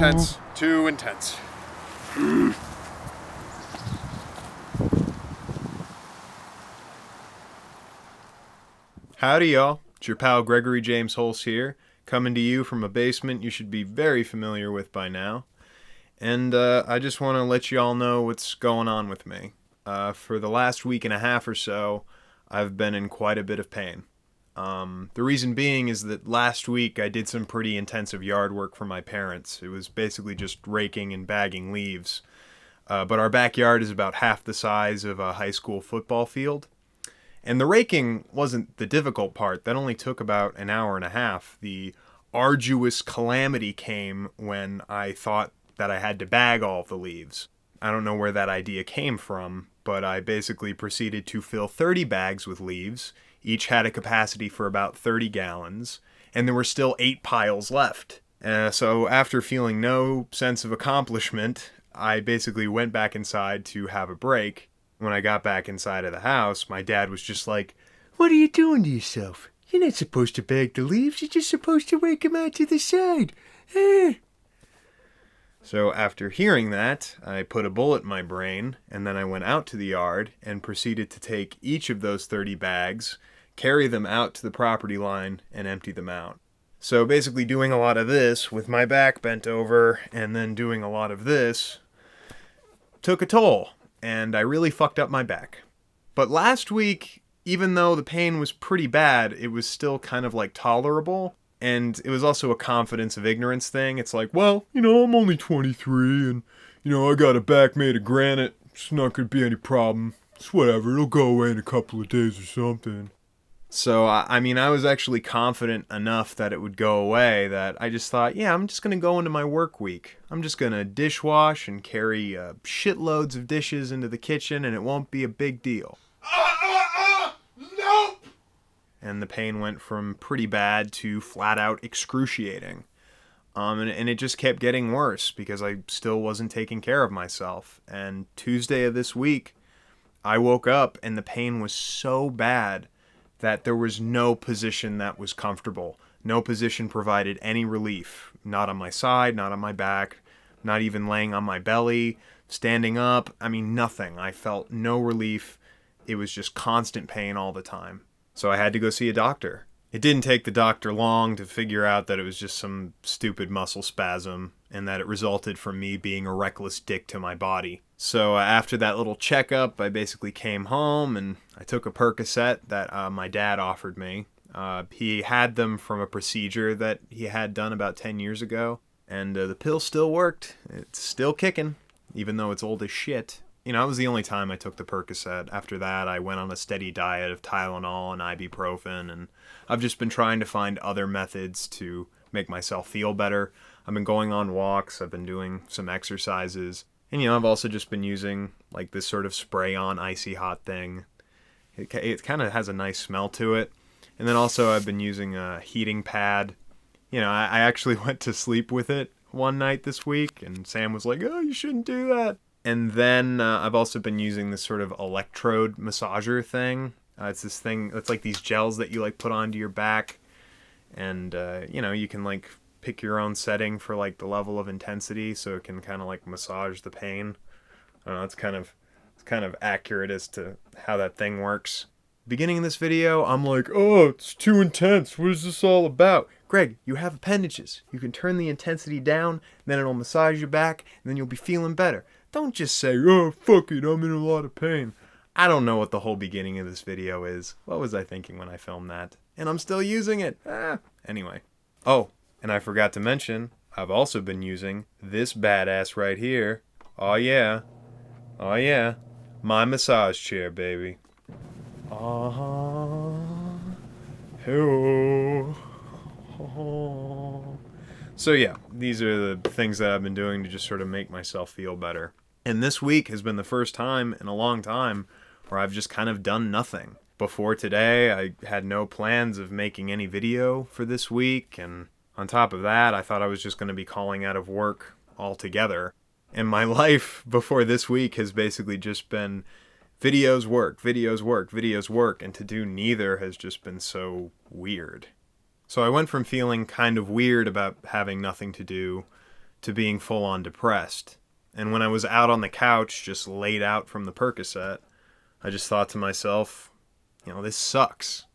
intense. Too intense. Howdy, y'all. It's your pal Gregory James Hulse here, coming to you from a basement you should be very familiar with by now. And I just want to let you all know what's going on with me. For the last week and a half or so, I've been in quite a bit of pain. The reason being is that last week I did some pretty intensive yard work for my parents. It was basically just raking and bagging leaves. But our backyard is about half the size of a high school football field. And the raking wasn't the difficult part. That only took about an hour and a half. The arduous calamity came when I thought that I had to bag all of the leaves. I don't know where that idea came from, but I basically proceeded to fill 30 bags with leaves. Each had a capacity for about 30 gallons, and there were still 8 piles left. So after feeling no sense of accomplishment, I basically went back inside to have a break. When I got back inside of the house, my dad was just like, "What are you doing to yourself? You're not supposed to bag the leaves. You're just supposed to rake them out to the side." So after hearing that, I put a bullet in my brain, and then I went out to the yard and proceeded to take each of those 30 bags, carry them out to the property line, and empty them out. So basically doing a lot of this with my back bent over, and then doing a lot of this, took a toll. And I really fucked up my back. But last week, even though the pain was pretty bad, it was still kind of like tolerable. And it was also a confidence of ignorance thing. It's like, well, I'm only 23 and, I got a back made of granite. It's not going to be any problem. It's whatever. It'll go away in a couple of days or something. So, I was actually confident enough that it would go away that I just thought, yeah, I'm just going to go into my work week. I'm just going to dishwash and carry shitloads of dishes into the kitchen, and it won't be a big deal. Nope! And the pain went from pretty bad to flat out excruciating. And it just kept getting worse because I still wasn't taking care of myself. And Tuesday of this week, I woke up and the pain was so bad that there was no position that was comfortable. No position provided any relief. Not on my side, not on my back, not even laying on my belly, standing up. Nothing. I felt no relief. It was just constant pain all the time. So I had to go see a doctor. It didn't take the doctor long to figure out that it was just some stupid muscle spasm and that it resulted from me being a reckless dick to my body. So after that little checkup, I basically came home and I took a Percocet that my dad offered me. He had them from a procedure that he had done about 10 years ago. And the pill still worked. It's still kicking, even though it's old as shit. It was the only time I took the Percocet. After that, I went on a steady diet of Tylenol and ibuprofen, and I've just been trying to find other methods to make myself feel better. I've been going on walks, I've been doing some exercises, and I've also just been using like this sort of spray-on icy hot thing. It kind of has a nice smell to it. And then also I've been using a heating pad. I actually went to sleep with it one night this week, and Sam was like, "Oh, you shouldn't do that." And then I've also been using this sort of electrode massager thing. It's this thing, it's like these gels that you like put onto your back. And, you can like pick your own setting for like the level of intensity so it can kind of like massage the pain. I don't know, it's kind of accurate as to how that thing works. Beginning of this video, I'm like, "Oh, it's too intense. What is this all about?" Greg, you have appendages. You can turn the intensity down, then it'll massage your back, and then you'll be feeling better. Don't just say, "Oh, fuck it, I'm in a lot of pain." I don't know what the whole beginning of this video is. What was I thinking when I filmed that? And I'm still using it. Anyway. Oh, and I forgot to mention, I've also been using this badass right here. Oh yeah. Oh yeah. My massage chair, baby. Hello. So yeah, these are the things that I've been doing to just sort of make myself feel better. And this week has been the first time in a long time where I've just kind of done nothing. Before today, I had no plans of making any video for this week, and on top of that, I thought I was just going to be calling out of work altogether. And my life before this week has basically just been videos work, videos work, videos work, and to do neither has just been so weird. So I went from feeling kind of weird about having nothing to do to being full on depressed. And when I was out on the couch, just laid out from the Percocet, I just thought to myself, this sucks.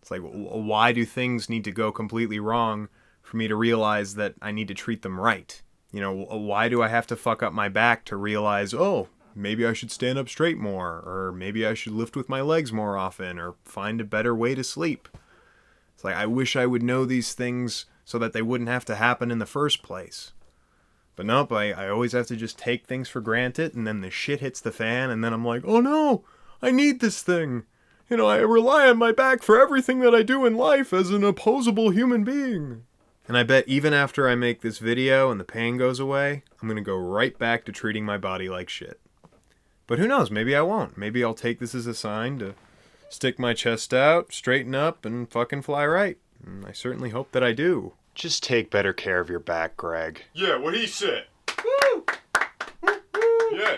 It's like, why do things need to go completely wrong for me to realize that I need to treat them right? Why do I have to fuck up my back to realize, oh, maybe I should stand up straight more, or maybe I should lift with my legs more often, or find a better way to sleep? It's like, I wish I would know these things so that they wouldn't have to happen in the first place. But nope, I always have to just take things for granted, and then the shit hits the fan, and then I'm like, oh no, I need this thing. I rely on my back for everything that I do in life as an opposable human being. And I bet even after I make this video and the pain goes away, I'm going to go right back to treating my body like shit. But who knows, maybe I won't. Maybe I'll take this as a sign to stick my chest out, straighten up, and fucking fly right. And I certainly hope that I do. Just take better care of your back, Greg. Yeah, what he said. Woo! Yeah.